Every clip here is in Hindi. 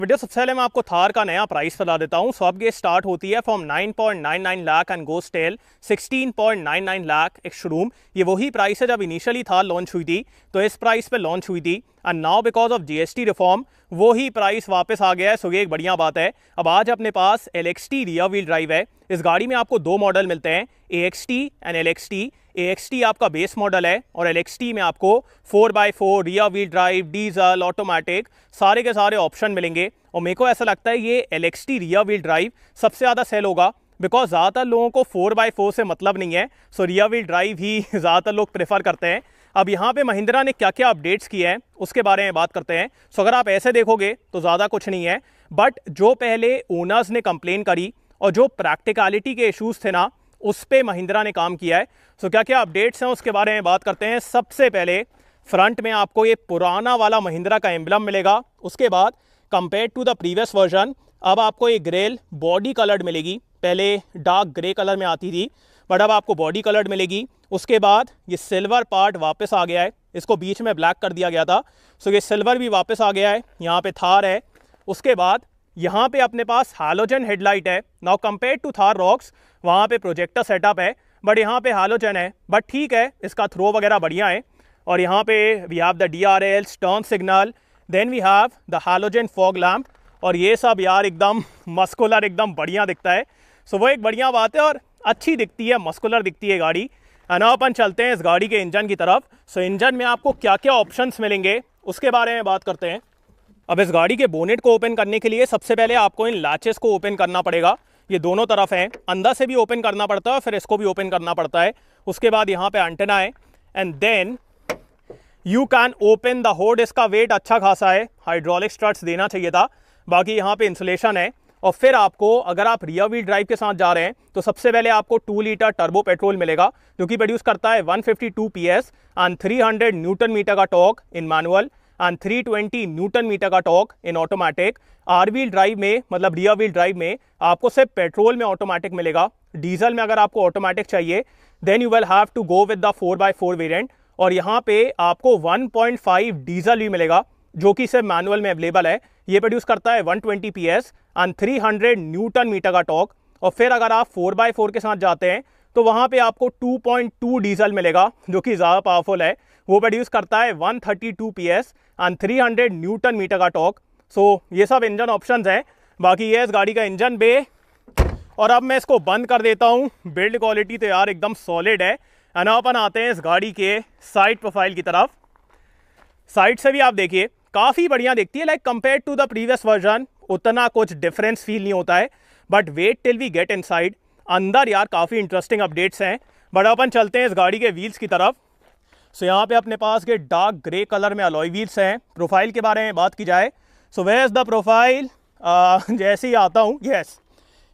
वीडियो सबसे पहले मैं आपको थार का नया प्राइस बता देता हूँ। सो अब ये स्टार्ट होती है from 9.99 lakh and goes till 16.99 lakh एक शोरूम। ये वही प्राइस है जब इनिशियली थार लॉन्च हुई थी, तो इस प्राइस पे लॉन्च हुई थी and now because of GST reform वो ही प्राइस वापस आ गया है। सो ये एक बढ़िया बात है। अब आज अपने पास LXT रियर व्हील ड्राइव है। इस गाड़ी में आपको दो मॉडल मिलते हैं, AXT एंड LXT। AXT आपका बेस मॉडल है और LXT में आपको 4x4 rear wheel drive, diesel, automatic सारे के सारे ऑप्शन मिलेंगे। और मेरे को ऐसा लगता है ये LXT रियर व्हील ड्राइव सबसे ज़्यादा सेल होगा बिकॉज ज़्यादातर लोगों को 4x4 से मतलब नहीं है। सो रियर व्हील ड्राइव ही ज़्यादातर लोग प्रेफर करते हैं। अब यहाँ पे महिंद्रा ने क्या क्या अपडेट्स किए हैं उसके बारे में बात करते हैं। सो अगर आप ऐसे देखोगे तो ज़्यादा कुछ नहीं है, बट जो पहले ओनर्स ने कंप्लेन करी और जो प्रैक्टिकलिटी के इश्यूज थे ना, उस पर महिंद्रा ने काम किया है। सो क्या क्या अपडेट्स हैं उसके बारे में बात करते हैं। सबसे पहले फ्रंट में आपको ये पुराना वाला महिंद्रा का एम्बलम मिलेगा। उसके बाद compare to the previous version अब आपको ये ग्रेल बॉडी कलर्ड मिलेगी। पहले डार्क ग्रे कलर में आती थी, बट अब आपको बॉडी कलर्ड मिलेगी। उसके बाद ये सिल्वर पार्ट वापस आ गया है, इसको बीच में ब्लैक कर दिया गया था। सो ये सिल्वर भी वापस आ गया है। यहाँ पे थार है। उसके बाद यहाँ पे अपने पास हैलोजन हेडलाइट है। Now compare to Thar Roxx, वहाँ पे प्रोजेक्टर सेटअप है, बट यहाँ पे हैलोजन है। बट ठीक है, इसका थ्रो वगैरह बढ़िया है। और यहाँ पे we have the DRL turn signal, then we have the halogen fog lamp. और ये सब यार एकदम मस्कुलर, एकदम बढ़िया दिखता है। सो वो एक बढ़िया बात है और अच्छी दिखती है, मस्कुलर दिखती है गाड़ी। एंड अपन चलते हैं इस गाड़ी के इंजन की तरफ। सो इंजन में आपको क्या क्या ऑप्शंस मिलेंगे उसके बारे में बात करते हैं। अब इस गाड़ी के बोनेट को ओपन करने के लिए सबसे पहले आपको इन लैचेस को ओपन करना पड़ेगा। ये दोनों तरफ हैं, अंदर से भी ओपन करना पड़ता है, फिर इसको भी ओपन करना पड़ता है। उसके बाद यहाँ पे एंटेना है and then you can open the hood. इसका वेट अच्छा खासा है, हाइड्रोलिक स्ट्रट्स देना चाहिए था। बाकी यहाँ पे इंसुलेशन है। और फिर आपको अगर आप रियर व्हील ड्राइव के साथ जा रहे हैं तो सबसे पहले आपको 2 लीटर टर्बो पेट्रोल मिलेगा, जो कि प्रोड्यूस करता है 152 PS एंड 300 न्यूटन मीटर का torque in manual and 320 newton metre का torque in automatic. R wheel drive में, मतलब रियर व्हील ड्राइव में, आपको सिर्फ पेट्रोल में ऑटोमेटिक मिलेगा। डीजल में अगर आपको ऑटोमेटिक चाहिए then you will have to go with the 4x4 variant. और यहाँ पे आपको 1.5 डीजल भी मिलेगा, जो कि सिर्फ मैनुअल में अवेलेबल है। ये प्रोड्यूस करता है 120 PS एंड 300 न्यूटन मीटर का टॉर्क। और फिर अगर आप 4x4 के साथ जाते हैं तो वहाँ पे आपको 2.2 डीजल मिलेगा, जो कि ज़्यादा पावरफुल है। वो प्रोड्यूस करता है 132 PS एंड 300 न्यूटन मीटर का टॉर्क। सो ये सब इंजन ऑप्शंस हैं। बाकी ये इस गाड़ी का इंजन बे। और अब मैं इसको बंद कर देता हूँ। बिल्ड क्वालिटी तो यार एकदम सॉलिड है। एंड अपन आते हैं इस गाड़ी के साइड प्रोफाइल की तरफ। साइड से भी आप देखिए काफ़ी बढ़िया दिखती है। Like compare to the previous version उतना कुछ डिफरेंस फील नहीं होता है, but wait till we get inside. अंदर यार काफ़ी इंटरेस्टिंग अपडेट्स हैं। बट अपन चलते हैं इस गाड़ी के व्हील्स की तरफ। सो यहाँ पे अपने पास के डार्क ग्रे कलर में अलॉय व्हील्स हैं। प्रोफाइल के बारे में बात की जाए, so where is the profile, जैसे ही आता हूँ, yes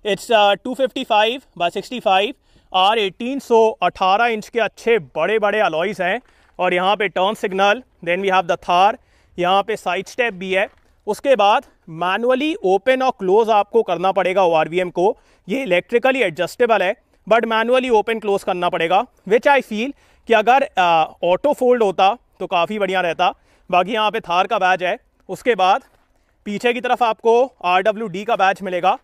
it's 255/65 R18। So 18 inch के अच्छे बड़े बड़े अलॉयज हैं। और यहाँ पे turn signal, then we have the Thar. यहाँ पे साइड स्टेप भी है। उसके बाद मैनुअली ओपन और क्लोज आपको करना पड़ेगा ORVM को। ये इलेक्ट्रिकली एडजस्टेबल है, बट मैनुअली ओपन क्लोज करना पड़ेगा, विच आई फील कि अगर ऑटो फोल्ड होता तो काफ़ी बढ़िया रहता। बाकी यहाँ पे थार का बैज है। उसके बाद पीछे की तरफ आपको RWD का बैज मिलेगा।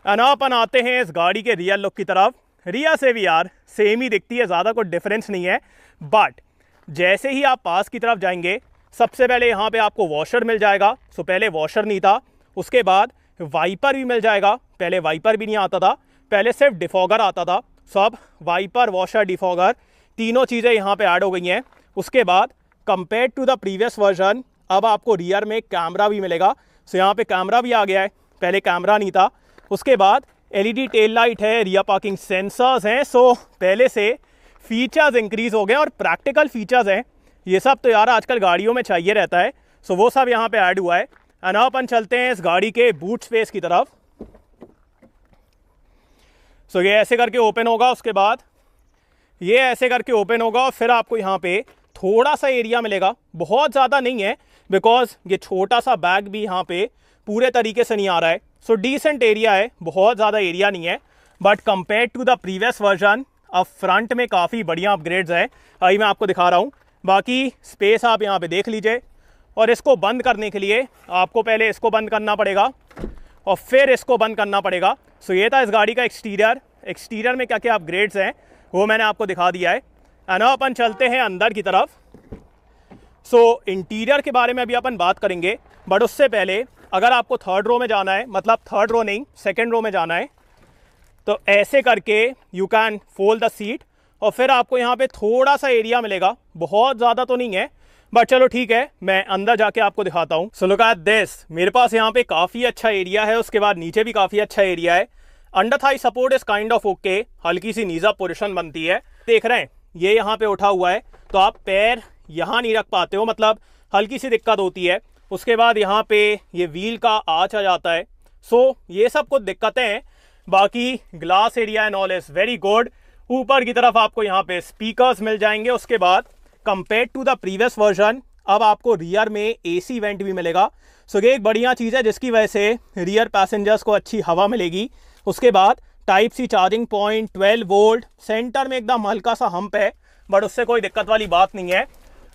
एंड अपन आते हैं इस गाड़ी के रियर लुक की तरफ। रियर से भी यार सेम ही दिखती है, ज़्यादा कुछ डिफरेंस नहीं है। बट जैसे ही आप पास की तरफ जाएंगे, सबसे पहले यहाँ पे आपको वॉशर मिल जाएगा। सो पहले वॉशर नहीं था। उसके बाद वाइपर भी मिल जाएगा। पहले वाइपर भी नहीं आता था, पहले सिर्फ डिफॉगर आता था। सो अब वाइपर, वॉशर, डिफॉगर तीनों चीज़ें यहाँ पे ऐड हो गई हैं। उसके बाद compare to the previous version अब आपको रियर में कैमरा भी मिलेगा। सो यहाँ पे कैमरा भी आ गया है, पहले कैमरा नहीं था। उसके बाद LED टेल लाइट है, रियर पार्किंग सेंसर्स हैं। सो पहले से फीचर्स इंक्रीज हो गए और प्रैक्टिकल फीचर्स हैं। ये सब तो यार आजकल गाड़ियों में चाहिए रहता है। सो वो सब यहाँ पे ऐड हुआ है। एंड अपन चलते हैं इस गाड़ी के बूट स्पेस की तरफ। सो ये ऐसे करके ओपन होगा, उसके बाद ये ऐसे करके ओपन होगा और फिर आपको यहाँ पे थोड़ा सा एरिया मिलेगा, बहुत ज़्यादा नहीं है बिकॉज ये छोटा सा बैग भी यहाँ पे पूरे तरीके से नहीं आ रहा है। सो डिसेंट एरिया है, बहुत ज़्यादा एरिया नहीं है। But compare to the previous version अब फ्रंट में काफ़ी बढ़िया अपग्रेड्स है। अभी मैं आपको दिखा रहा हूँ। बाकी स्पेस आप यहाँ पे देख लीजिए, और इसको बंद करने के लिए आपको पहले इसको बंद करना पड़ेगा और फिर इसको बंद करना पड़ेगा। सो ये था इस गाड़ी का एक्सटीरियर में क्या क्या अपग्रेड्स हैं वो मैंने आपको दिखा दिया है। एंड अपन चलते हैं अंदर की तरफ। सो इंटीरियर के बारे में अभी अपन बात करेंगे, बट उससे पहले अगर आपको थर्ड रो में जाना है, मतलब थर्ड रो नहीं सेकेंड रो में जाना है, तो ऐसे करके you can fold the seat और फिर आपको यहाँ पे थोड़ा सा एरिया मिलेगा, बहुत ज़्यादा तो नहीं है बट चलो ठीक है, मैं अंदर जाके आपको दिखाता हूँ। सो लुक एट दिस, मेरे पास यहाँ पे काफ़ी अच्छा एरिया है, उसके बाद नीचे भी काफ़ी अच्छा एरिया है। Under Thai support is kind of okay, हल्की सी नीज अप पोजीशन बनती है, देख रहे हैं ये यहाँ पे उठा हुआ है तो आप पैर यहाँ नहीं रख पाते हो, मतलब हल्की सी दिक्कत होती है। उसके बाद यहाँ पे ये व्हील का आँच आ जाता है। सो ये सब कुछ दिक्कतें हैं, बाकी glass area and all is very good. ऊपर की तरफ आपको यहाँ पे स्पीकर्स मिल जाएंगे। उसके बाद compare to the previous version अब आपको रियर में एसी वेंट भी मिलेगा। सो ये एक बढ़िया चीज़ है जिसकी वजह से रियर पैसेंजर्स को अच्छी हवा मिलेगी। उसके बाद type C charging point, 12 volt, centre में एकदम हल्का सा हम्प है बट उससे कोई दिक्कत वाली बात नहीं है।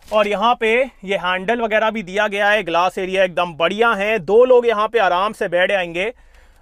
और यहाँ पे ये हैंडल वगैरह भी दिया गया है, ग्लास एरिया एकदम बढ़िया है, 2 लोग यहाँ पे आराम से बैठ आएंगे।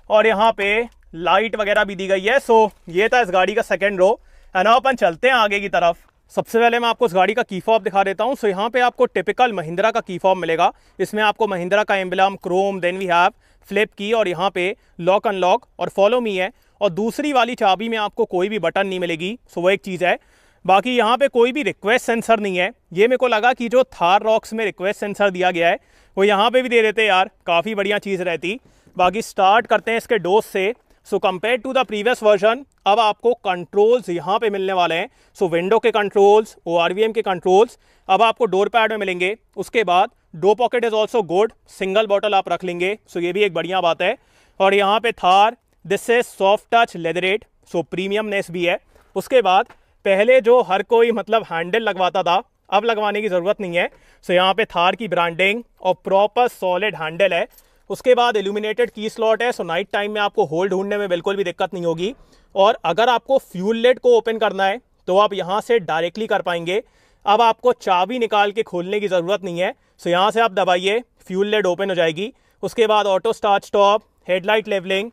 और यहाँ पे लाइट वगैरह भी दी गई है। सो ये था इस गाड़ी का सेकेंड रो। एंड अपन चलते हैं आगे की तरफ। सबसे पहले मैं आपको इस गाड़ी का की फॉब दिखा देता हूँ। सो यहाँ पे आपको टिपिकल महिंद्रा का की फॉब मिलेगा, इसमें आपको महिंद्रा का emblem, chrome, then we have flip key और यहाँ पे लॉक अनलॉक और फॉलो मी है। और दूसरी वाली चाबी में आपको कोई भी बटन नहीं मिलेगी, सो वो एक चीज़ है। बाकी यहाँ पे कोई भी रिक्वेस्ट सेंसर नहीं है। ये मेरे को लगा कि जो थार रॉक्स में रिक्वेस्ट सेंसर दिया गया है वो यहाँ पे भी दे देते यार, काफ़ी बढ़िया चीज़ रहती। बाकी स्टार्ट करते हैं इसके डोज से। So compare to the previous version अब आपको कंट्रोल्स यहाँ पे मिलने वाले हैं। सो विंडो के कंट्रोल्स, ORVM के कंट्रोल्स अब आपको डोर पैड में मिलेंगे। उसके बाद door pocket is also good, single bottle आप रख लेंगे, सो ये भी एक बढ़िया बात है। और यहाँ पे Thar this is soft touch leatherette, so premiumness भी है। उसके बाद पहले जो हर कोई मतलब हैंडल लगवाता था अब लगवाने की ज़रूरत नहीं है। सो यहाँ पे थार की ब्रांडिंग और प्रॉपर सॉलिड हैंडल है। उसके बाद इल्यूमिनेटेड की स्लॉट है, सो नाइट टाइम में आपको होल ढूंढने में बिल्कुल भी दिक्कत नहीं होगी। और अगर आपको फ्यूल लिड को ओपन करना है तो आप यहाँ से डायरेक्टली कर पाएंगे, अब आपको चाबी निकाल के खोलने की ज़रूरत नहीं है। सो यहाँ से आप दबाइए, फ्यूल लिड ओपन हो जाएगी। उसके बाद auto start stop, headlight levelling,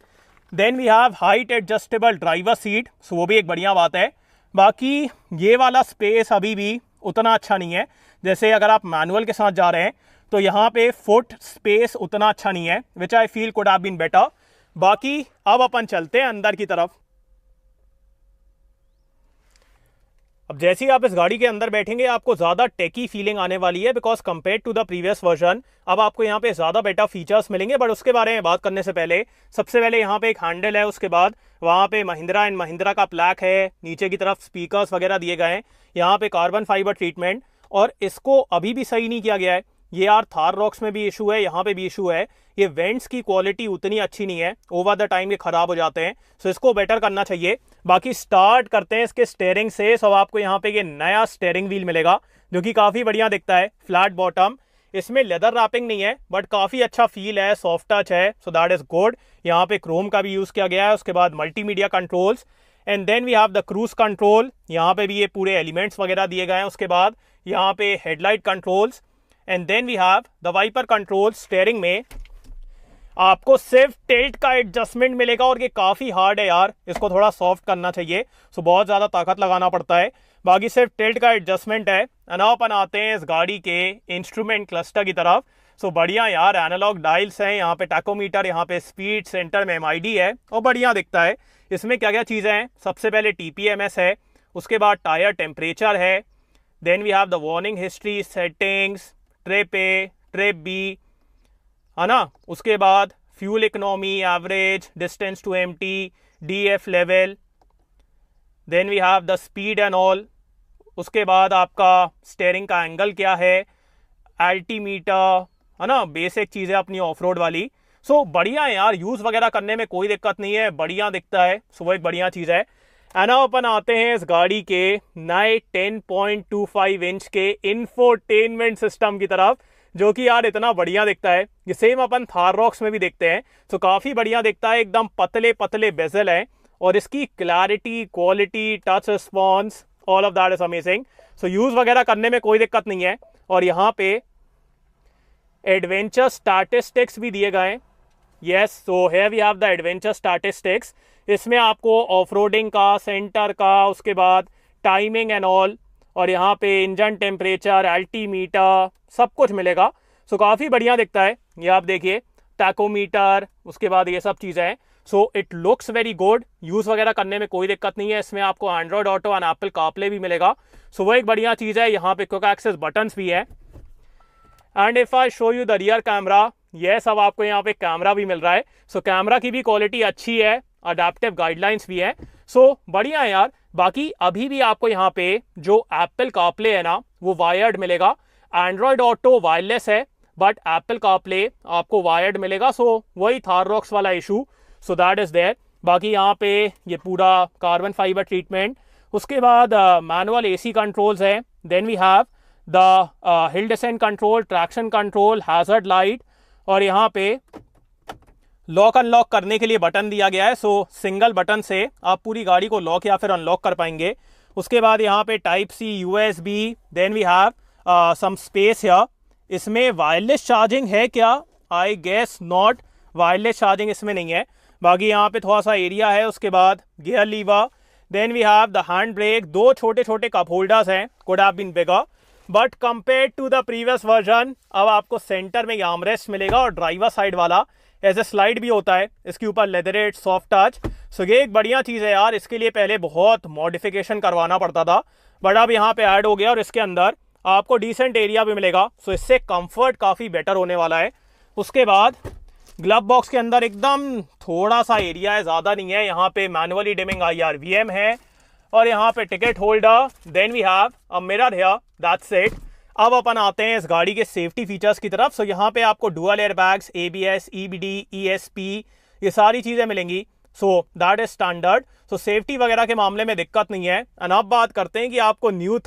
then we have height adjustable driver seat, so वो भी एक बढ़िया बात है। बाकी ये वाला स्पेस अभी भी उतना अच्छा नहीं है, जैसे अगर आप मैनुअल के साथ जा रहे हैं तो यहाँ पे फुट स्पेस उतना अच्छा नहीं है, which I feel could have been better. बाकी अब अपन चलते हैं अंदर की तरफ। अब जैसे ही आप इस गाड़ी के अंदर बैठेंगे आपको ज़्यादा टेकी फीलिंग आने वाली है, because compare to the previous version अब आपको यहाँ पे ज़्यादा बेटर फीचर्स मिलेंगे। बट उसके बारे में बात करने से पहले सबसे पहले यहाँ पे एक हैंडल है, उसके बाद वहाँ पे महिंद्रा एंड महिंद्रा का प्लैक है, नीचे की तरफ स्पीकर्स वगैरह दिए गए हैं, यहाँ पे कार्बन फाइबर ट्रीटमेंट, और इसको अभी भी सही नहीं किया गया है। ये यार थार रॉक्स में भी इशू है, यहाँ पे भी इशू है, ये वेंट्स की क्वालिटी उतनी अच्छी नहीं है, ओवर द टाइम ये खराब हो जाते हैं, सो इसको बेटर करना चाहिए। बाकी स्टार्ट करते हैं इसके स्टेयरिंग से। सो आपको यहाँ पे ये नया स्टेयरिंग व्हील मिलेगा जो कि काफ़ी बढ़िया दिखता है, फ्लैट बॉटम, इसमें लेदर रैपिंग नहीं है बट काफ़ी अच्छा फील है, सॉफ्ट टच है, सो दैट इज गुड। यहाँ पे क्रोम का भी यूज़ किया गया है। उसके बाद multimedia controls and then we have the cruise control, यहाँ पे भी ये पूरे एलिमेंट्स वगैरह दिए गए हैं। उसके बाद यहाँ पे headlight controls and then we have the wiper control. Steering में आपको सिर्फ टिल्ट का एडजस्टमेंट मिलेगा और ये काफ़ी हार्ड है यार, इसको थोड़ा सॉफ्ट करना चाहिए, सो बहुत ज़्यादा ताकत लगाना पड़ता है। बाकी सिर्फ टिल्ट का एडजस्टमेंट है। अपन आते हैं इस गाड़ी के इंस्ट्रूमेंट क्लस्टर की तरफ। सो बढ़िया यार, एनालॉग डायल्स हैं, यहाँ पे टैकोमीटर, यहाँ पे स्पीड, सेंटर में MID है और बढ़िया दिखता है। इसमें क्या क्या चीज़ें हैं, सबसे पहले TPMS है, उसके बाद टायर टेम्परेचर है, then we have the warning history, settings, trip A, trip B, है ना। उसके बाद fuel economy, average, distance to empty, DF level, then we have the speed and all. उसके बाद आपका स्टेयरिंग का एंगल क्या है, अल्टीमीटर, है ना, बेसिक चीज़ें अपनी ऑफ रोड वाली। सो बढ़िया है यार, यूज़ वगैरह करने में कोई दिक्कत नहीं है, बढ़िया दिखता है, सो वो एक बढ़िया चीज़ है। अपन आते हैं इस गाड़ी के नए 10.25 इंच के इंफोटेनमेंट सिस्टम की तरफ, जो कि यार इतना बढ़िया दिखता है। ये सेम अपन थार रॉक्स में भी देखते हैं, तो काफ़ी बढ़िया दिखता है, एकदम पतले पतले बेजल हैं और इसकी clarity, quality, touch response, all of that is amazing. So use वगैरह करने में कोई दिक्कत नहीं है। और यहाँ पे एडवेंचर स्टैटिस्टिक्स भी दिए गए हैं। Yes, so here we have the adventure statistics. इसमें आपको ऑफ रोडिंग का, सेंटर का, उसके बाद टाइमिंग एंड ऑल, और यहाँ पे इंजन टेम्परेचर, एल्टीमीटर, सब कुछ मिलेगा। सो काफ़ी बढ़िया दिखता है। ये आप देखिए, टैकोमीटर, उसके बाद ये सब चीज़ें हैं। So it looks very good, use वगैरह करने में कोई दिक्कत नहीं है। इसमें आपको Android auto and Apple CarPlay भी मिलेगा। सो वो एक बढ़िया चीज़ है। यहाँ पे क्विक एक्सेस बटन्स भी है। And if I show you the rear camera, ये सब आपको यहाँ पे कैमरा भी मिल रहा है। सो कैमरा की भी क्वालिटी अच्छी है, अडेप्टिव गाइडलाइंस भी है। सो बढ़िया है यार। बाकी अभी भी आपको यहाँ पे जो एप्पल कारप्ले है ना, वो वायर्ड मिलेगा। एंड्रॉयड ऑटो वायरलेस है, बट एप्पल कारप्ले आपको वायर्ड मिलेगा। सो वही थार रॉक्स वाला issue, so that is there. बाकी यहाँ पे ये पूरा कार्बन फाइबर ट्रीटमेंट, उसके बाद मैनुअल एसी कंट्रोल्स है। Then we have the hill descent control, traction control, hazard light, और यहाँ पे लॉक अनलॉक करने के लिए बटन दिया गया है। सो सिंगल बटन से आप पूरी गाड़ी को लॉक या फिर अनलॉक कर पाएंगे। उसके बाद यहाँ पे type C, USB, then we have some space here. इसमें वायरलेस चार्जिंग है क्या? I guess not, wireless charging इसमें नहीं है। बाकी यहाँ पे थोड़ा सा एरिया है। उसके बाद gear lever, then we have the hand brake, दो छोटे छोटे कप होल्डर्स हैं, could have been bigger, but compare to the previous version अब आपको सेंटर में आर्मरेस्ट मिलेगा, और ड्राइवर साइड वाला ऐसे स्लाइड भी होता है। इसके ऊपर लेदरेट सॉफ्ट टच। सो ये एक बढ़िया चीज़ है यार। इसके लिए पहले बहुत मॉडिफिकेशन करवाना पड़ता था, बट अब यहाँ पे ऐड हो गया, और इसके अंदर आपको डिसेंट एरिया भी मिलेगा। सो इससे कंफर्ट काफ़ी बेटर होने वाला है। उसके बाद ग्लव बॉक्स के अंदर एकदम थोड़ा सा एरिया है, ज़्यादा नहीं है। यहाँ पे मैनुअली डिमिंग IRVM है, और यहाँ पे ticket holder, then we have a mirror here, that's it. अब अपन आते हैं इस गाड़ी के सेफ्टी फीचर्स की तरफ। सो यहाँ पे आपको dual airbags, ABS, EBD, ESP, ये सारी चीज़ें मिलेंगी। सो that is standard. So safety वगैरह के मामले में दिक्कत नहीं है। एंड अब बात करते हैं कि आपको न्यू